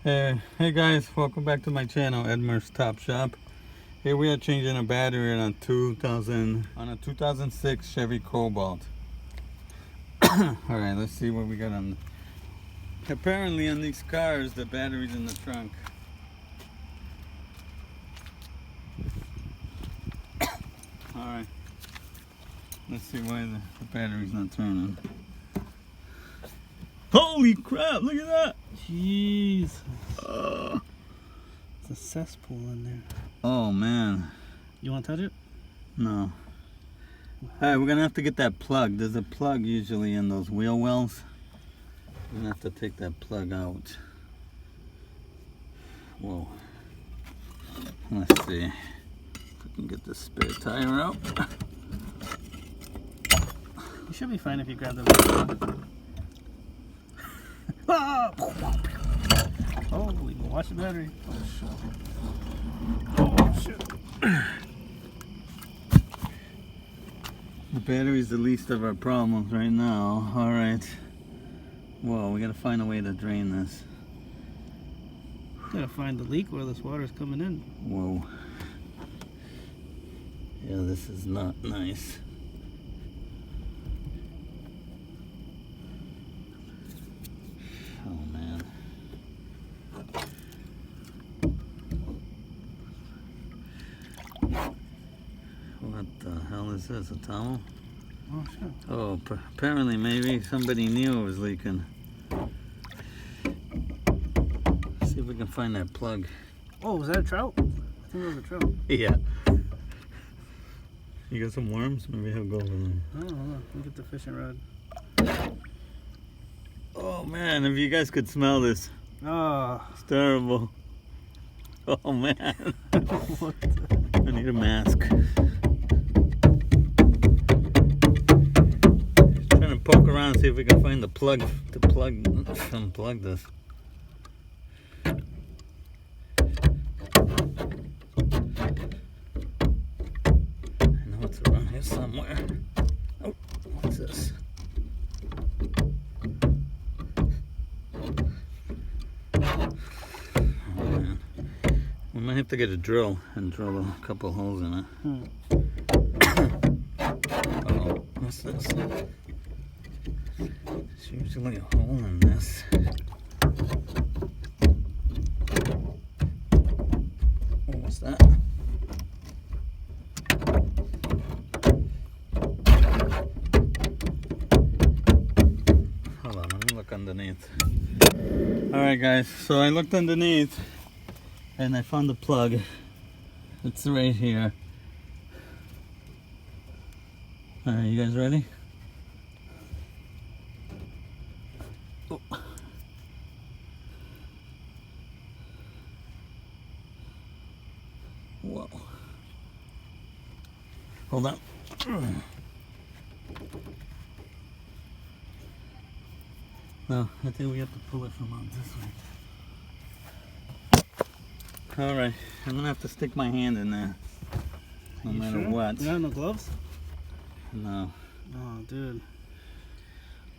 Hey guys, welcome back to my channel, Edmer's Top Shop. Here we are changing a battery on a 2006 Chevy Cobalt. Alright, let's see what we got on. Apparently on these cars, the battery's in the trunk. Alright, let's see why the battery's not turning. Holy crap, look at that! Jeez. It's a cesspool in there. Oh man. You want to touch it? No. Alright, we're gonna have to get that plug. There's a plug usually in those wheel wells. We're gonna have to take that plug out. Whoa. Let's see if we can get this spare tire out. You should be fine if you grab the Oh, we can watch the battery. Oh shit. The battery's the least of our problems right now. Alright. Whoa, we gotta find a way to drain this. Gotta find the leak where this water's coming in. Whoa. Yeah, this is not nice. Oh man. What the hell is this? A towel? Oh shit. Oh, apparently maybe somebody knew it was leaking. See if we can find that plug. Oh, was that a trout? I think it was a trout. Yeah. You got some worms? Maybe he'll go over them. I don't know. Let me get the fishing rod. Oh man, if you guys could smell this. Oh. It's terrible. Oh man. What the? I need a mask. Trying to poke around, see if we can find the plug to unplug this. I know it's around here somewhere. Oh, what's this? We might have to get a drill and drill a couple holes in it. Uh-oh, what's this? There's usually a hole in this. Oh, what's that? Hold on, let me look underneath. Alright guys, so I looked underneath and I found the plug. It's right here. Alright, you guys ready? Oh. Whoa. Hold on. No, I think we have to pull it from out this way. Alright, I'm gonna have to stick my hand in there. No matter what. You have no gloves? No. Oh, dude.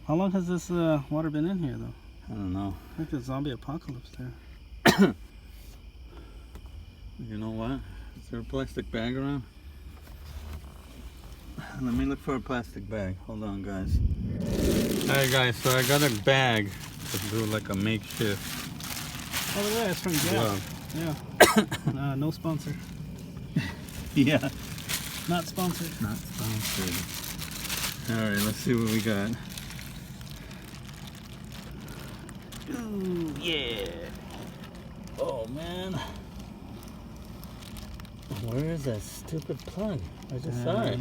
How long has this water been in here, though? I don't know. I think the zombie apocalypse there. You know what? Is there a plastic bag around? Let me look for a plastic bag. Hold on, guys. Alright, guys, so I got a bag to do like a makeshift Oh, look at that. It's from Gap. glove. Yeah. No sponsor. Yeah. Not sponsored. Not sponsored. Alright, let's see what we got. Ooh, yeah. Oh, man. Where is that stupid plug? I just saw it.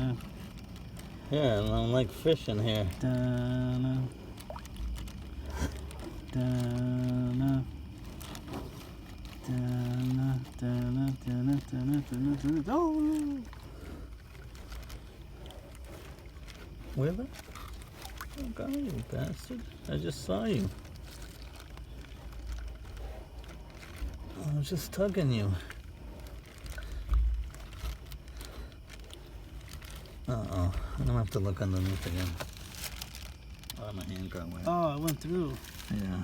Yeah, I don't like fish in here. Da-na. Da-na. Da-na, da-na, da-na, da-na, da-na, da-na. Oh! Where the? Oh, God, you bastard. I just saw you. I was just tugging you. Uh-oh. I'm gonna have to look underneath again. Oh, my hand got wet. Oh, it went through. Yeah.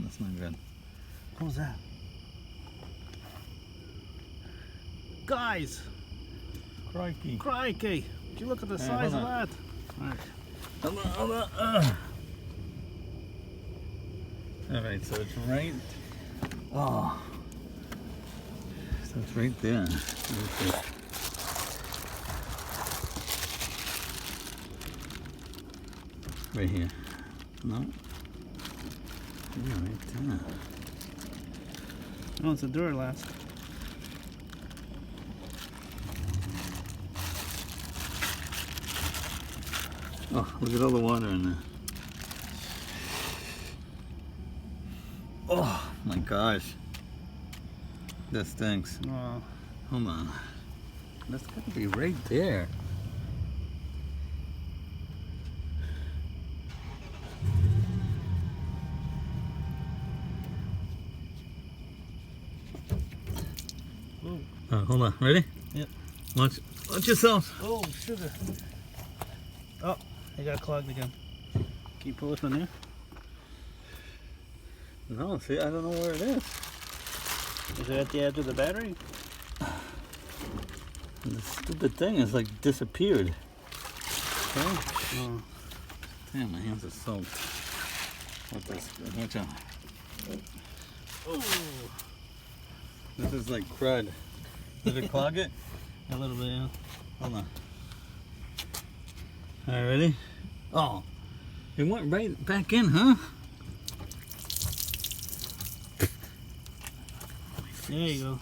That's not good. What was that? Guys, Crikey. crikey! Did you look at the Hey, size of hold that? Alright. Hold on. Alright, so it's right. Oh. So it's right there. Right here. No? Yeah, right there. Oh, it's a Duralast. Oh, look at all the water in there. Oh my gosh. That stinks. Oh. Hold on. That's gotta be right there. Whoa. Hold on. Ready? Yep. Watch yourself. Oh, sugar. Oh, it got clogged again. Can you pull it from there? No, see, I don't know where it is. Is it at the edge of the battery? The stupid thing is like disappeared. Okay. Oh. Damn, my hands are soaked. What this? Watch out. Oh. This is like crud. Did it clog it? A little bit, yeah. Hold on. Alright, ready? Oh, it went right back in, huh? There you go.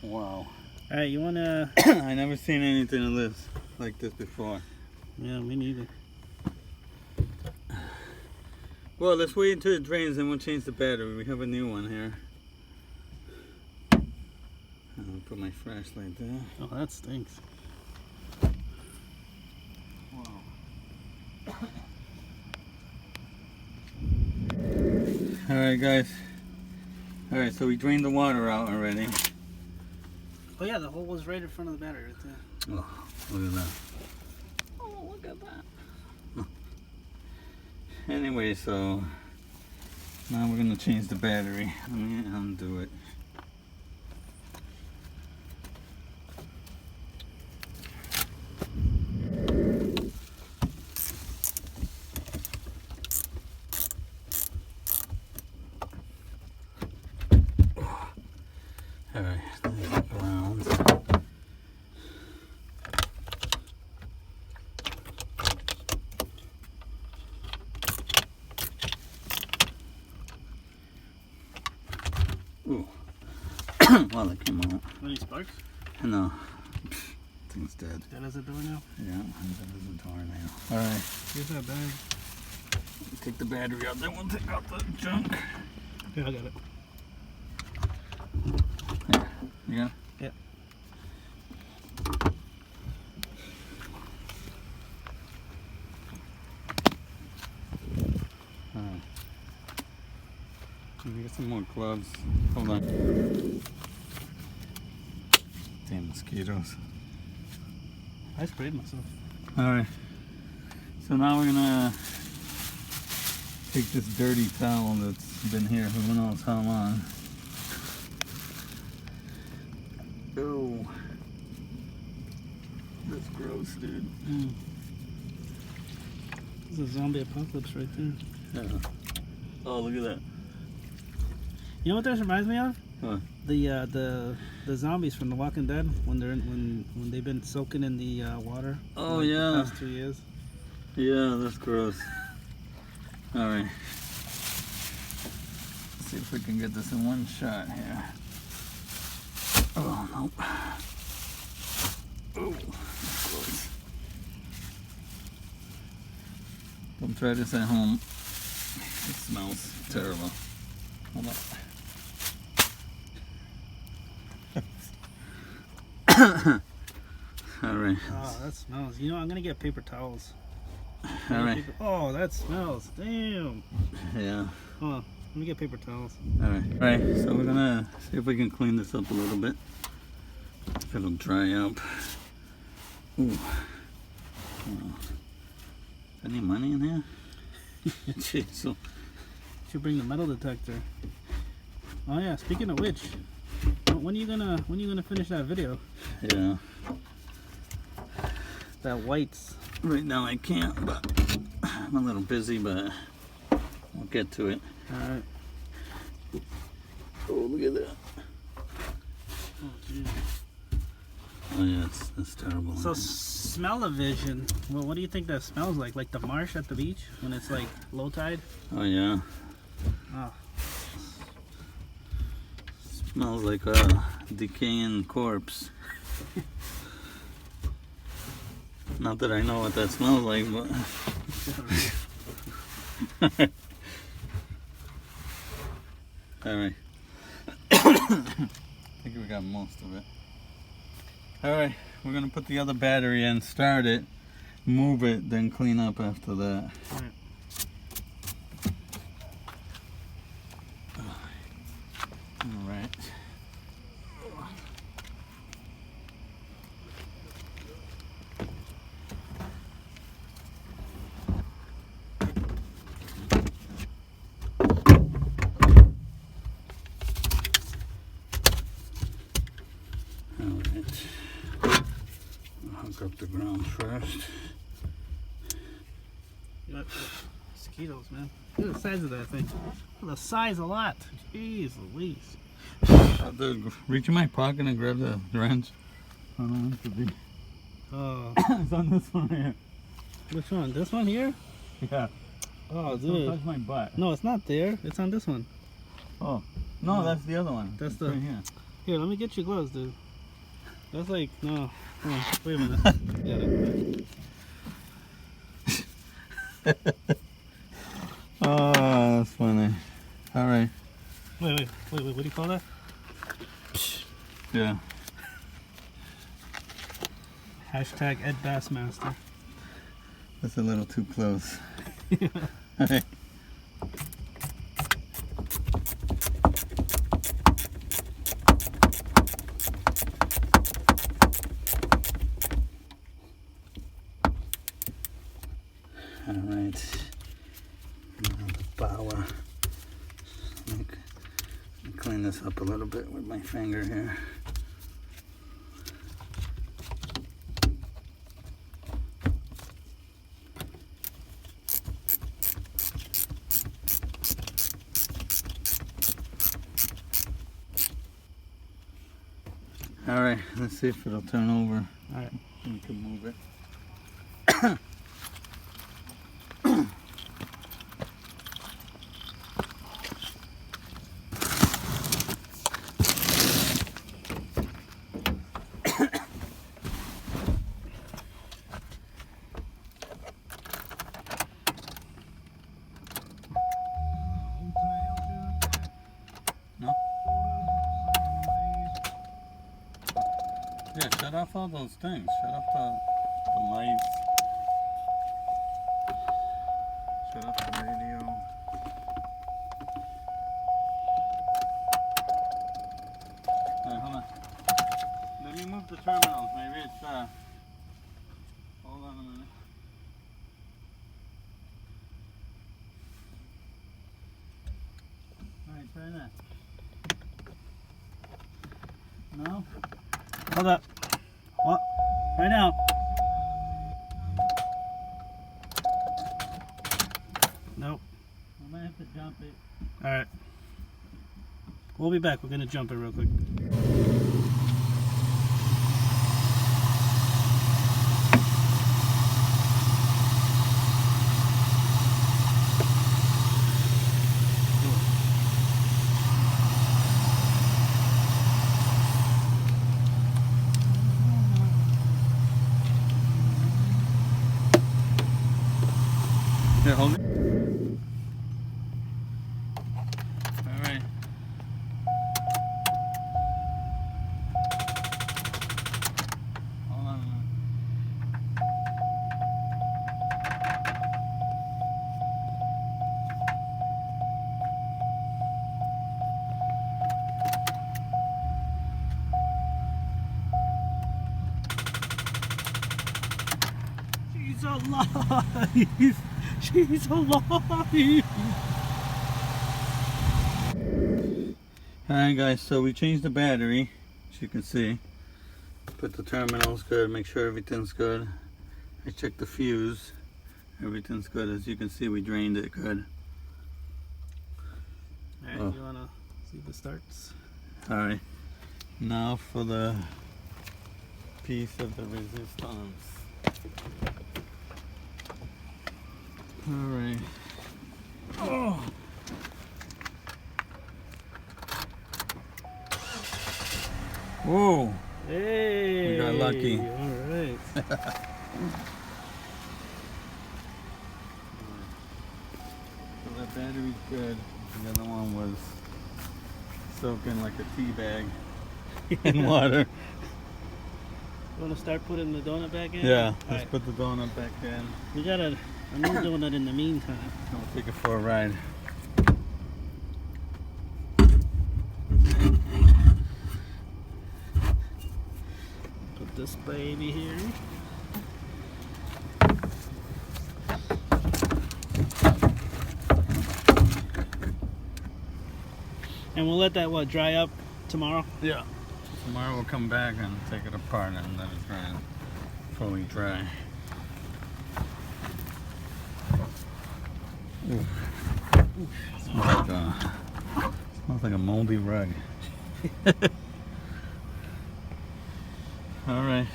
Wow. Alright, you wanna... I never seen anything like this before. Yeah, me neither. Well, let's wait until it drains and we'll change the battery. We have a new one here. I'll put my flashlight there. Oh, that stinks. Wow. Alright guys. Alright, so we drained the water out already. Oh yeah, the hole was right in front of the battery right there. Oh, look at that. Oh, look at that. Anyway, so now we're gonna change the battery. Let me undo it. All right, there's the ground. Ooh. Wow, that came out. Any sparks? No. Thing's dead. That has a door now? Yeah, that is a door now. Alright, Here's that bag. take the battery out, then we'll take out the junk. Yeah, I got it. Here, you got it? Yeah. Alright. Let me get some more gloves. Hold on. Damn mosquitoes. I sprayed myself. Alright. So now we're gonna take this dirty towel that's been here for who knows how long. Oh. That's gross, dude. Mm. There's a zombie apocalypse right there. Yeah. Oh, look at that. You know what this reminds me of? What? The zombies from The Walking Dead when they're when they've been soaking in the water. Oh, for yeah. The past 2 years. Yeah, that's gross. Alright. See if we can get this in one shot here. Oh, nope. Oh, that's gross. Don't try this at home. It smells terrible. Hold on. Alright. Oh, that smells. You know, I'm gonna get paper towels. Alright. Oh, that smells. Damn. Yeah. Hold on. Let me get paper towels. Alright. Alright, so we're gonna see if we can clean this up a little bit. If it'll dry up. Ooh. Oh. Any money in here? Jeez. So, Should bring the metal detector. Oh yeah, speaking of which, when are you gonna finish that video? yeah. That whites. Right now I can't, but I'm a little busy, but we'll get to it. Alright. Oh, look at that. Oh geez. Oh yeah, that's terrible. So smell-o-vision. Well, what do you think that smells like? Like the marsh at the beach when it's like low tide? Oh yeah. Oh. Smells like a decaying corpse. Not that I know what that smells like, but alright. I think we got most of it. Alright, we're gonna put the other battery in, start it, move it, then clean up after that. Alright. Alright. Alright. I'll hook up the ground first. Yep. Mosquitoes, man. Look at the size of that thing. The size a lot. Jeez Louise. Reach in my pocket and grab the wrench. I don't want it to be. Oh. It's on this one here. Which one? This one here? Yeah. Oh, Don't dude. touch my butt. No, it's not there. It's on this one. Oh. No, that's the other one. That's It's the- right here. Here, let me get you gloves, dude. That's like, no. Hold on, wait a minute. Yeah, Oh, that's funny. Alright. wait, what do you call that? Yeah. Hashtag Ed Bassmaster. That's a little too close. Alright. Alright. Now the power. Let me clean this up a little bit with my finger here. Alright, let's see if it'll turn over. Alright. We can move it. No? Yeah, shut off all those things. Shut off the lights. Shut off the radio. Alright, hold on. Let me move the terminals. Maybe it's hold on a minute. Alright, try that. No? Hold up. What? Right now. Nope. I might have to jump it. Alright. We'll be back. We're gonna jump it real quick. Here, hold it. Alright. Hold on a minute. alive! She's alive! Alright guys, so we changed the battery, as you can see. Put the terminals good, make sure everything's good. I checked the fuse, everything's good. As you can see, we drained it good. Alright, you wanna see the starts? Alright, now for the piece of the resistance. Alright. Oh! Whoa! Hey! We got lucky. Alright. So that battery's good. The other one was soaking like a tea bag in water. You wanna start putting the donut back in? Yeah, let's Alright. put the donut back in. We got a new donut in the meantime. I'll take it for a ride. Put this baby here. And we'll let that dry up tomorrow? Yeah. Tomorrow we'll come back and take it apart and let it dry, fully dry. Ooh. Smells like a moldy rug. Alright.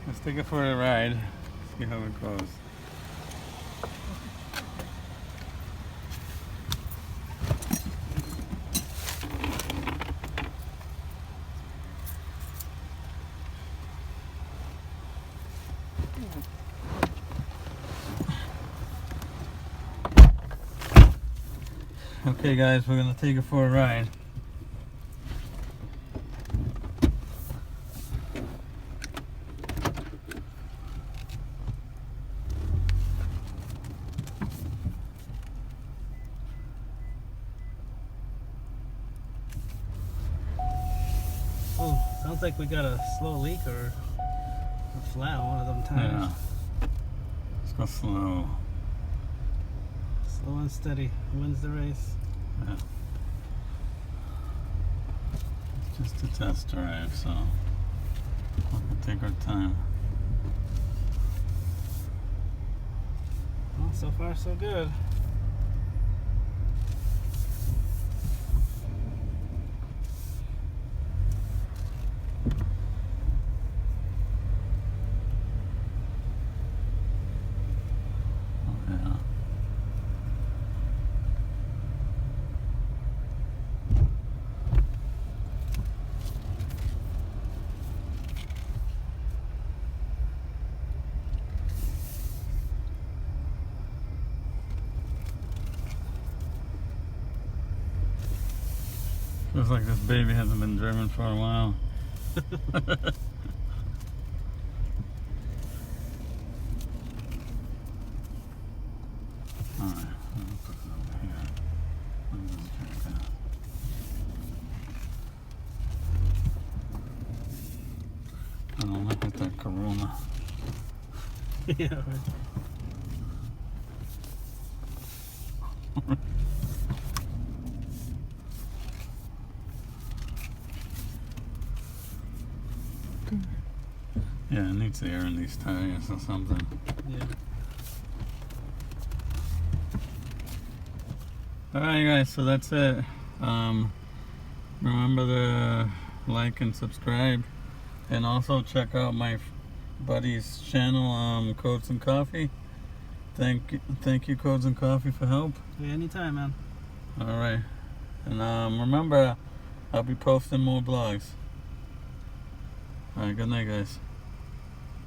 Let's take it for a ride. See how it goes. Okay guys, we're gonna take it for a ride. Oh, sounds like we got a slow leak or a flat one of them times. Yeah. Let's go slow. Slow and steady wins the race. Yeah. It's just a test drive, so we'll take our time. Well, so far so good. Yeah. Feels like this baby hasn't been driven for a while. Alright, I'll put it over here. I'm gonna check that. I don't look at that Corona. Yeah, right. Yeah, it needs air in these tires or something. Yeah. Alright guys, so that's it. Remember to like and subscribe, and also check out my buddy's channel, Codes and Coffee. Thank you Codes and Coffee for help. Yeah, anytime, man. Alright, and remember, I'll be posting more blogs. Alright, good night guys.